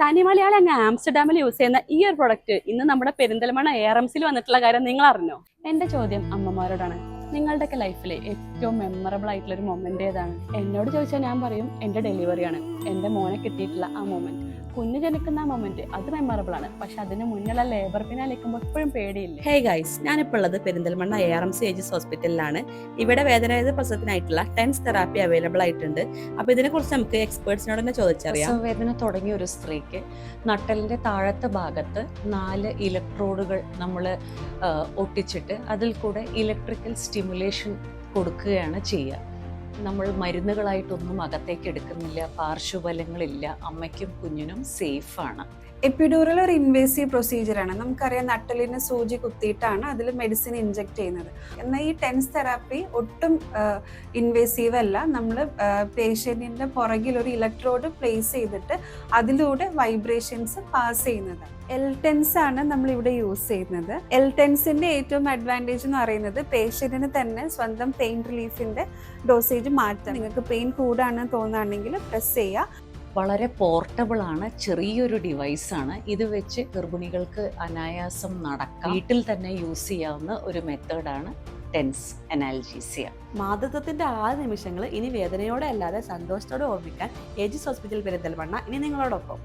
തനി മലയാളി അങ്ങ് ആംസ്റ്റർഡാമിൽ യൂസ് ചെയ്യുന്ന ഈ ഒരു പ്രൊഡക്റ്റ് ഇന്ന് നമ്മുടെ പെരിന്തൽമണ്ണ ARMCയിൽ വന്നിട്ടുള്ള കാര്യം നിങ്ങൾ അറിഞ്ഞോ? എന്റെ ചോദ്യം അമ്മമാരോടാണ്. നിങ്ങളുടെയൊക്കെ ലൈഫിലെ ഏറ്റവും മെമ്മറബിൾ ആയിട്ടുള്ള ഒരു മൊമെന്റ് ഏതാണ്? എന്നോട് ചോദിച്ചാൽ ഞാൻ പറയും എന്റെ ഡെലിവറിയാണ്. എന്റെ മോനെ കിട്ടിയിട്ടുള്ള ആ മൊമെന്റ്, കുഞ്ഞ് ജനിക്കുന്ന ആ മൊമെന്റ്, അത് മെമ്മറബിൾ ആണ്. പക്ഷെ അതിന് മുന്നിലുള്ള ലേബർ പിന്നാലേക്കുമ്പോൾ എപ്പോഴും പേടിയില്ല. ഹേ ഗൈസ്, ഞാനിപ്പോൾ ഉള്ളത് പെരിന്തൽമണ്ണ ARMC ഏജസ് ഹോസ്പിറ്റലിലാണ്. ഇവിടെ വേദനാരഹിത പ്രസവത്തിനായിട്ടുള്ള ടെൻസ് തെറാപ്പി അവൈലബിൾ ആയിട്ടുണ്ട്. അപ്പൊ ഇതിനെക്കുറിച്ച് നമുക്ക് എക്സ്പേർട്സിനോട് തന്നെ ചോദിച്ചറിയാം. വേദന തുടങ്ങിയ ഒരു സ്ത്രീക്ക് നട്ടലിന്റെ താഴത്തെ ഭാഗത്ത് 4 ഇലക്ട്രോഡുകൾ നമ്മൾ ഒട്ടിച്ചിട്ട് അതിൽ കൂടെ ഇലക്ട്രിക്കൽ സ്റ്റിമുലേഷൻ കൊടുക്കുകയാണ് ചെയ്യുക. നമ്മൾ മരുന്നുകളായിട്ടൊന്നും അകത്തേക്ക് എടുക്കുന്നില്ല, പാർശ്വഫലങ്ങളില്ല, അമ്മയ്ക്കും കുഞ്ഞിനും സേഫാണ്. എപ്പിഡ്യൂറൽ ഒരു ഇൻവേസീവ് പ്രൊസീജിയറാണ്. നമുക്കറിയാം, നട്ടലിന് സൂചി കുത്തിയിട്ടാണ് അതിൽ മെഡിസിൻ ഇൻജെക്ട് ചെയ്യുന്നത്. എന്നാൽ ഈ ടെൻസ് തെറാപ്പി ഒട്ടും ഇൻവേസീവ് അല്ല. നമ്മൾ പേഷ്യൻറ്റിൻ്റെ പുറകിൽ ഒരു ഇലക്ട്രോഡ് പ്ലേസ് ചെയ്തിട്ട് അതിലൂടെ വൈബ്രേഷൻസ് പാസ് ചെയ്യുന്നത്. L-TENS ആണ് നമ്മൾ ഇവിടെ യൂസ് ചെയ്യുന്നത്. L-TENSന്റെ ഏറ്റവും അഡ്വാൻറ്റേജ് എന്ന് പറയുന്നത് പേഷ്യന്റിന് തന്നെ സ്വന്തം പെയിൻ റിലീഫിന്റെ ഡോസേജ് മാറ്റാം. നിങ്ങൾക്ക് പെയിൻ കൂടാണെന്ന് തോന്നുകയാണെങ്കിൽ പ്രസ് ചെയ്യുക. വളരെ പോർട്ടബിൾ ആണ്, ചെറിയൊരു ഡിവൈസാണ്. ഇത് വെച്ച് ഗർഭിണികൾക്ക് അനായാസം നടക്കാം. വീട്ടിൽ തന്നെ യൂസ് ചെയ്യാവുന്ന ഒരു മെത്തേഡാണ് ടെൻസ് അനാൽജീസിയ. മാതൃത്വത്തിന്റെ ആ നിമിഷങ്ങൾ ഇനി വേദനയോടെ അല്ലാതെ സന്തോഷത്തോടെ ഓർമ്മിക്കാൻ ഏജസ് ഹോസ്പിറ്റൽ പെരിന്തൽമണ്ണ ഇനി നിങ്ങളോടൊപ്പം.